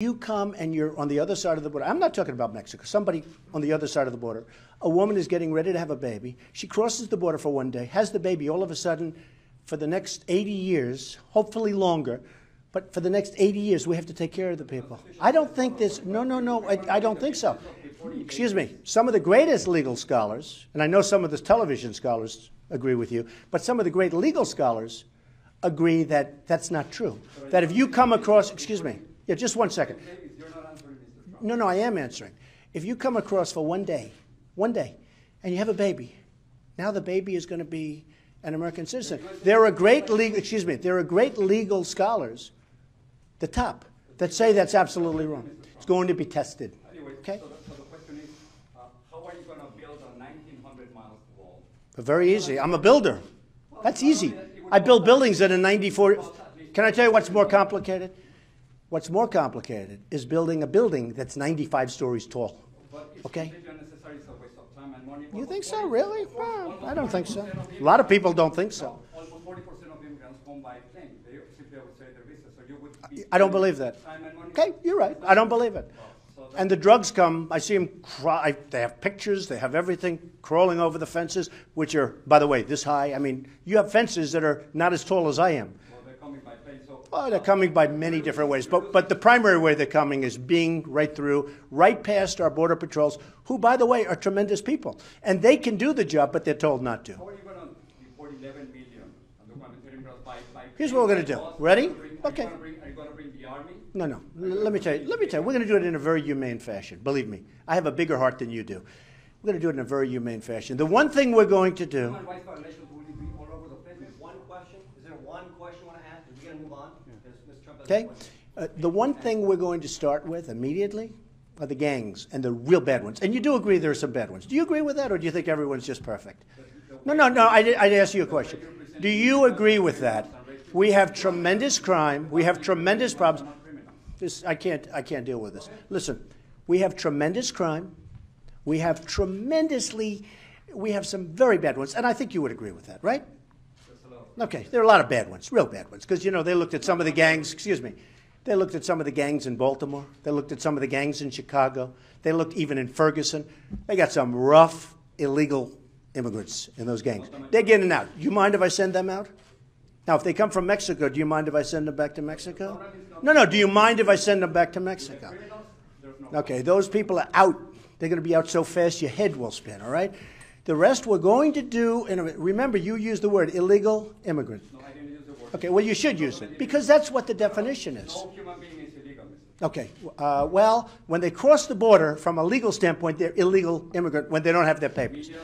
You come and you're on the other side of the border. I'm not talking about Mexico. Somebody on the other side of the border. A woman is getting ready to have a baby. She crosses the border for one day, has the baby. All of a sudden, for the next 80 years, hopefully longer, but for the next 80 years, we have to take care of the people. I don't think this, no, I don't think so. Excuse me. Some of the greatest legal scholars, and I know some of the television scholars agree with you, but some of the great legal scholars agree that that's not true. That if you come across, excuse me, yeah, just one second. No, I am answering. If you come across for one day, and you have a baby, now the baby is going to be an American citizen. There are great legal scholars, the top, that say that's absolutely wrong. It's going to be tested. Okay? So the question is, how are you going to build a 1,900 miles wall? Very easy. I'm a builder. That's easy. I build buildings at a 94. Can I tell you what's more complicated? What's more complicated is building a building that's 95 stories tall. Okay? You think so, really? Well, I don't think so. A lot of people don't think so. Almost 40% of immigrants come by plane. They simply would say their visa. So you would be I don't believe that. Okay, you're right. I don't believe it. And the drugs come, I see them cry, they have pictures, they have everything crawling over the fences, which are, by the way, this high. I mean, you have fences that are not as tall as I am. Well, they're coming by plane. Oh, they're coming by many different ways. But the primary way they're coming is being right through, right past our border patrols, who, by the way, are tremendous people. And they can do the job, but they're told not to. How are you going to deport 11 million undocumented by Here's what we're going to do. Ready? Okay. Are you going to bring the army? No. Let me tell you. We're going to do it in a very humane fashion. Believe me. I have a bigger heart than you do. We're going to do it in a very humane fashion. The one thing we're going to do... Human rights violations will be all over the place. One question? Is there one question you want to ask? Are we going to move on? Mr. Trump has Okay. The one thing we're going to start with immediately are the gangs and the real bad ones. And you do agree there are some bad ones. Do you agree with that, or do you think everyone's just perfect? No. I'd ask you a question. Do you agree with that? We have tremendous crime. We have tremendous problems. I can't deal with this. Listen, we have tremendous crime. We have some very bad ones. And I think you would agree with that, right? Okay, there are a lot of bad ones, real bad ones. Because, they looked at some of the gangs, they looked at some of the gangs in Baltimore. They looked at some of the gangs in Chicago. They looked even in Ferguson. They got some rough, illegal immigrants in those gangs. They're getting out. Do you mind if I send them out? Now, if they come from Mexico, do you mind if I send them back to Mexico? No, do you mind if I send them back to Mexico? Okay, those people are out. They're going to be out so fast your head will spin, all right? The rest we're going to do, remember, you used the word illegal immigrant. No, I didn't use the word. Okay, well, you should use it, because that's what the definition is. No human being is illegal. Okay, well, when they cross the border, from a legal standpoint, they're illegal immigrant when they don't have their papers.